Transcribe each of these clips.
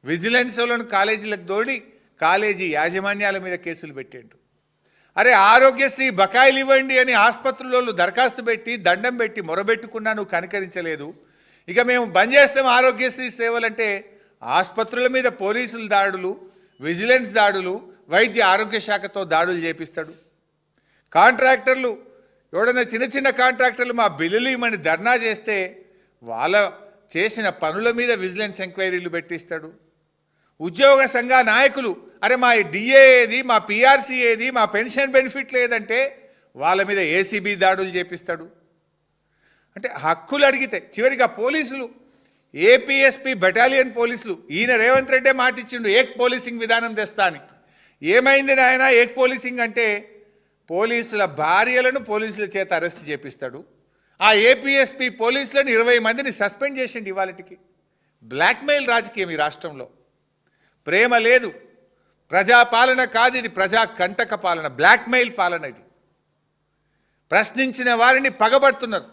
Vigilance వాళ్ళను కాలేజీలకు తోడి కాలేజీ యాజమాన్యాల మీద కేసులు పెట్టాడు. అరే ఆరోగ్యశ్రీ బకాయిలు ఇవ్వండి అని ఆసుపత్రులలో దరఖాస్తు పెట్టి దండం పెట్టి మొరబెట్టుకున్నా నువ్వు కనికరించలేదు. ఇక మేము బంద్ చేస్తాం ఆరోగ్యశ్రీ సేవలంటే ఆసుపత్రుల మీద పోలీసుల దాడులు, విజిలెన్స్ దాడులు, వైద్య ఆరోగ్య శాఖతో దాడులు చేపిస్తాడు. కాంట్రాక్టర్లు ఎవడన్నా చిన్న చిన్న కాంట్రాక్టర్లు మా బిల్లులు ఇవ్వమని ధర్నా చేస్తే వాళ్ళ చేసిన పనుల మీద విజిలెన్స్ ఎంక్వైరీలు పెట్టిస్తాడు. ఉద్యోగ సంఘ నాయకులు అరే మా డిఏ ఏది, మా పిఆర్సీ ఏది, మా పెన్షన్ బెనిఫిట్ లేదంటే వాళ్ళ మీద ఏసీబీ దాడులు చేపిస్తాడు. అంటే హక్కులు అడిగితే చివరిగా పోలీసులు ఏపీఎస్పీ బెటాలియన్ పోలీసులు ఈయన రేవంత్ రెడ్డే మాటిచ్చిండు ఏక్ పోలీసింగ్ విధానం తెస్తా అని. ఏమైంది నాయన ఏక్ పోలీసింగ్ అంటే పోలీసుల భార్యలను పోలీసుల చేత అరెస్ట్ చేపిస్తాడు. ఆ ఏపీఎస్పీ పోలీసులను 20 మందిని సస్పెండ్ చేసిండు ఇవాళకి. బ్లాక్మెయిల్ రాజకీయం ఈ రాష్ట్రంలో. ప్రేమ లేదు, ప్రజాపాలన కాదు, ఇది ప్రజా కంటక పాలన, బ్లాక్మెయిల్ పాలన. ఇది ప్రశ్నించిన వారిని పగబడుతున్నారు.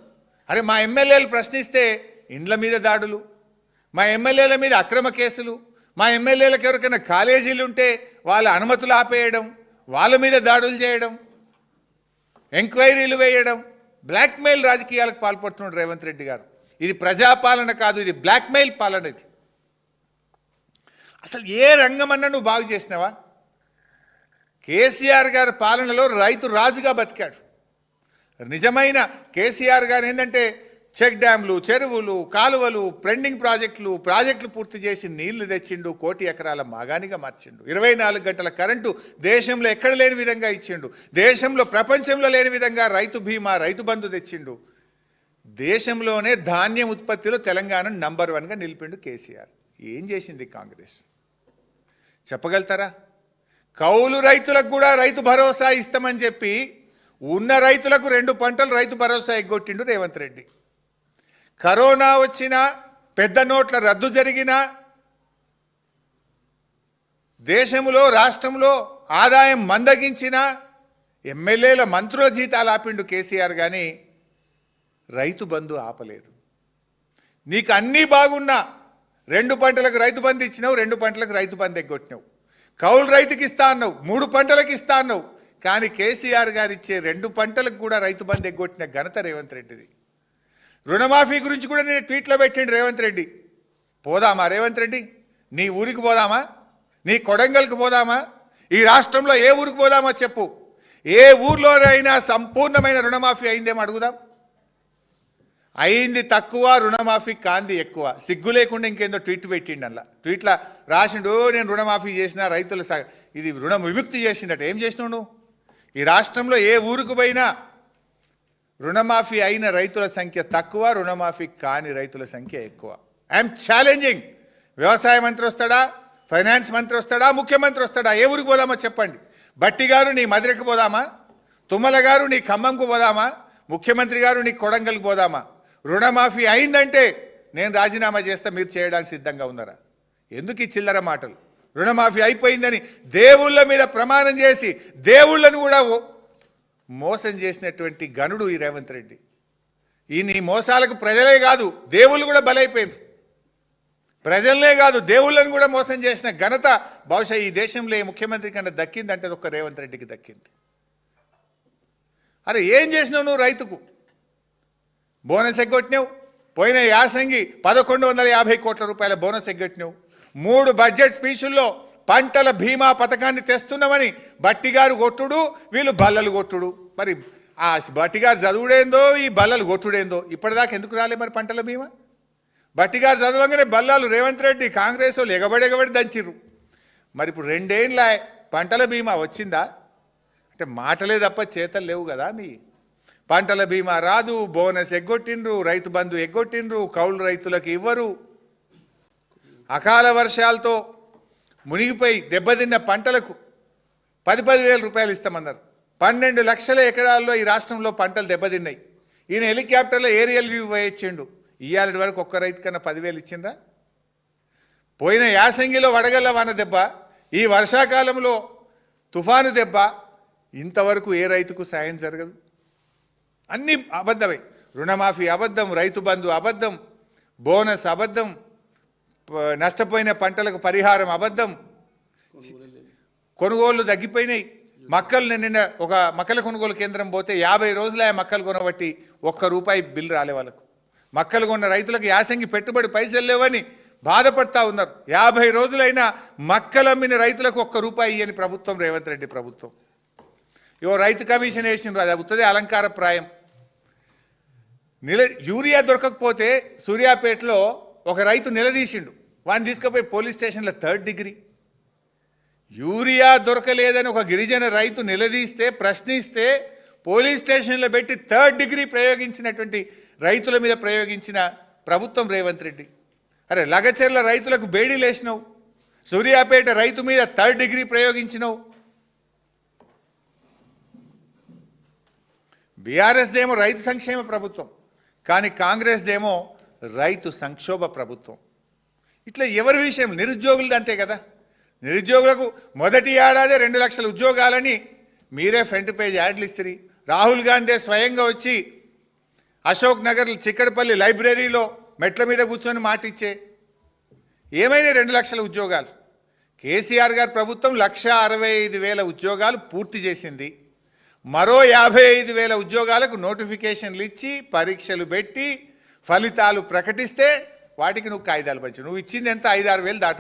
అరే మా ఎమ్మెల్యేలు ప్రశ్నిస్తే ఇండ్ల మీద దాడులు, మా ఎమ్మెల్యేల మీద అక్రమ కేసులు, మా ఎమ్మెల్యేలకు ఎవరికైనా కాలేజీలు ఉంటే వాళ్ళ అనుమతులు ఆపేయడం, వాళ్ళ మీద దాడులు చేయడం, ఎంక్వైరీలు వేయడం, బ్లాక్మెయిల్ రాజకీయాలకు పాల్పడుతున్నాడు రేవంత్ రెడ్డి గారు. ఇది ప్రజాపాలన కాదు, ఇది బ్లాక్మెయిల్ పాలన. ఇది అసలు ఏ రంగమన్నా నువ్వు బాగు చేసినావా? కేసీఆర్ గారి పాలనలో రైతు రాజుగా బతికాడు. నిజమైన కేసీఆర్ గారు ఏంటంటే చెక్ డ్యాంలు, చెరువులు, కాలువలు, పెండింగ్ ప్రాజెక్టులు పూర్తి చేసి నీళ్లు తెచ్చిండు, 1 కోటి ఎకరాల మాగానిగా మార్చిండు. 24 గంటల కరెంటు దేశంలో ఎక్కడ లేని విధంగా ఇచ్చిండు. దేశంలో ప్రపంచంలో లేని విధంగా రైతు బీమా, రైతు బంధు తెచ్చిండు. దేశంలోనే ధాన్యం ఉత్పత్తిలో తెలంగాణ నంబర్ 1గా నిలిపిండు కేసీఆర్. ఏం చేసింది కాంగ్రెస్ చెప్పగలుగుతారా? కౌలు రైతులకు కూడా రైతు భరోసా ఇస్తామని చెప్పి ఉన్న రైతులకు 2 పంటలు రైతు భరోసా ఎగ్గొట్టిండు రేవంత్ రెడ్డి. కరోనా వచ్చినా, పెద్ద నోట్ల రద్దు జరిగినా, దేశంలో రాష్ట్రంలో ఆదాయం మందగించిన ఎమ్మెల్యేల మంత్రుల జీతాలు ఆపిండు కేసీఆర్ కానీ రైతు బంధు ఆపలేదు. నీకు అన్నీ బాగున్నా 2 పంటలకు రైతు బంధు ఇచ్చినావు, 2 పంటలకు రైతు బంధు ఎగ్గొట్టినావు. కౌలు రైతుకి ఇస్తా అన్నావు, 3 పంటలకు ఇస్తా అన్నావు. కానీ కేసీఆర్ గారు ఇచ్చే 2 పంటలకు కూడా రైతు బంధు ఎగ్గొట్టిన ఘనత రేవంత్ రెడ్డిది. రుణమాఫీ గురించి కూడా నేను ట్వీట్లో పెట్టిండు రేవంత్ రెడ్డి. పోదామా రేవంత్ రెడ్డి? నీ ఊరికి పోదామా? నీ కొడంగల్కి పోదామా? ఈ రాష్ట్రంలో ఏ ఊరికి పోదామో చెప్పు. ఏ ఊర్లోనైనా సంపూర్ణమైన రుణమాఫీ అయిందేమో అడుగుదాం. అయింది తక్కువ, రుణమాఫీ కాంది ఎక్కువ. సిగ్గు లేకుండా ఇంకేందో ట్వీట్ పెట్టిండు. అలా ట్వీట్లో రాసిండు నేను రుణమాఫీ చేసిన రైతుల ఇది రుణ విముక్తి చేసిందట. ఏం చేసినావు నువ్వు? ఈ రాష్ట్రంలో ఏ ఊరికి పోయినా రుణమాఫీ అయిన రైతుల సంఖ్య తక్కువ, రుణమాఫీ కాని రైతుల సంఖ్య ఎక్కువ. I'm challenging. వ్యవసాయ మంత్రి వస్తాడా, ఫైనాన్స్ మంత్రి వస్తాడా, ముఖ్యమంత్రి వస్తాడా? ఏ ఊరికి పోదామో చెప్పండి. బట్టి గారు నీ మధురకు పోదామా? తుమ్మల గారు నీ ఖమ్మంకు పోదామా? ముఖ్యమంత్రి గారు నీ కొడంగల్కి పోదామా? రుణమాఫీ అయిందంటే నేను రాజీనామా చేస్తా, మీరు చేయడానికి సిద్ధంగా ఉన్నారా? ఎందుకు ఈ చిల్లర మాటలు? రుణమాఫీ అయిపోయిందని దేవుళ్ళ మీద ప్రమాణం చేసి దేవుళ్ళను కూడా మోసం చేసినటువంటి గనుడు ఈ రేవంత్ రెడ్డి. ఈ మోసాలకు ప్రజలే కాదు దేవుళ్ళు కూడా బలైపోయింది. ప్రజలనే కాదు దేవుళ్ళను కూడా మోసం చేసిన ఘనత బహుశా ఈ దేశంలో ఏ ముఖ్యమంత్రి కన్నా దక్కిందంటే ఒక్క రేవంత్ రెడ్డికి దక్కింది. అరే ఏం చేసినావు నువ్వు? రైతుకు బోనస్ ఎగ్గొట్టినావు. పోయిన యాసంగి 1150 కోట్ల రూపాయల బోనస్ ఎగ్గొట్టినావు. 3 బడ్జెట్ స్పీచుల్లో పంటల బీమా పథకాన్ని తెస్తున్నామని బట్టిగారు కొట్టుడు, వీళ్ళు బల్లలు కొట్టుడు. మరి ఆ బట్టిగారు చదువుడేందో, ఈ బల్లలు కొట్టుడేందో. ఇప్పటిదాకా ఎందుకు రాలే మరి పంటల బీమా? బట్టిగారు చదవగానే బల్లాలు రేవంత్ రెడ్డి కాంగ్రెస్ వాళ్ళు ఎగబడి దంచిర్రు. మరి ఇప్పుడు 2 ఏళ్ళ పంటల బీమా వచ్చిందా? అంటే మాటలే తప్ప చేతలు లేవు కదా. మీ పంటల బీమా రాదు, బోనస్ ఎగ్గొట్టిండ్రు, రైతు బంధు ఎగ్గొట్టిండ్రు, కౌలు రైతులకు ఇవ్వరు. అకాల వర్షాలతో మునిగిపోయి దెబ్బతిన్న పంటలకు 10,000 రూపాయలు ఇస్తామన్నారు. 12 లక్షల ఎకరాల్లో ఈ రాష్ట్రంలో పంటలు దెబ్బతిన్నాయి. ఈయన హెలికాప్టర్లో ఏరియల్ వ్యూ వేయించిండు. ఇవాళ వరకు ఒక్క రైతు కన్నా 10,000 ఇచ్చిండ్రా? పోయిన యాసంగిలో వడగళ్ళ వాన దెబ్బ, ఈ వర్షాకాలంలో తుఫాను దెబ్బ, ఇంతవరకు ఏ రైతుకు సాయం జరగదు. అన్నీ అబద్ధమే. రుణమాఫీ అబద్ధం, రైతు బంధు అబద్ధం, బోనస్ అబద్ధం, నష్టపోయిన పంటలకు పరిహారం అబద్ధం, కొనుగోళ్లు తగ్గిపోయినాయి. మక్కలు నిన్న ఒక మక్కల కొనుగోలు కేంద్రం పోతే 50 రోజులు ఆ మక్కలు కొనబట్టి ₹1 బిల్లు రాలే వాళ్ళకు. మక్కలు కొన్న రైతులకు యాసంగి పెట్టుబడి పైసలు లేవని బాధపడతా ఉన్నారు. 50 రోజులైనా మక్కలమ్మిన రైతులకు ₹1 ఇయ్యని ప్రభుత్వం రేవంత్ రెడ్డి ప్రభుత్వం. రైతు కమిషన్ వేసిండ్రు, అది అవుతుంది అలంకార ప్రాయం. యూరియా దొరకకపోతే సూర్యాపేటలో ఒక రైతు నిలదీసిండు, వాడిని తీసుకుపోయి పోలీస్ స్టేషన్లో 3rd డిగ్రీ. యూరియా దొరకలేదని ఒక గిరిజన రైతు నిలదీస్తే, ప్రశ్నిస్తే పోలీస్ స్టేషన్లో పెట్టి 3rd డిగ్రీ ప్రయోగించినటువంటి రైతుల మీద ప్రయోగించిన ప్రభుత్వం రేవంత్ రెడ్డి. అరే లగచెర్ల రైతులకు బేడీలు వేసినావు, సూర్యాపేట రైతు మీద 3rd డిగ్రీ ప్రయోగించినావు. బీఆర్ఎస్ దేమో రైతు సంక్షేమ ప్రభుత్వం, కానీ కాంగ్రెస్ దేమో రైతు సంక్షోభ ప్రభుత్వం. ఇట్లా ఎవరి విషయం? నిరుద్యోగులది అంతే కదా. నిరుద్యోగులకు మొదటి ఏడాదే 2 లక్షల ఉద్యోగాలని మీరే ఫ్రంట్ పేజ్ యాడ్లు ఇస్తారు. రాహుల్ గాంధీ స్వయంగా వచ్చి అశోక్ నగర్ చిక్కడపల్లి లైబ్రరీలో మెట్ల మీద కూర్చొని మాటిచ్చే ఏమైనా 2 లక్షల ఉద్యోగాలు. కేసీఆర్ గారి ప్రభుత్వం 1,65,000 ఉద్యోగాలు పూర్తి చేసింది. మరో 55,000 ఉద్యోగాలకు నోటిఫికేషన్లు ఇచ్చి పరీక్షలు పెట్టి ఫలితాలు ప్రకటిస్తే వాటికి నువ్వు కాయిదాలు పంచు. నువ్వు ఇచ్చింది ఎంత? 5-6 వేలు దాటి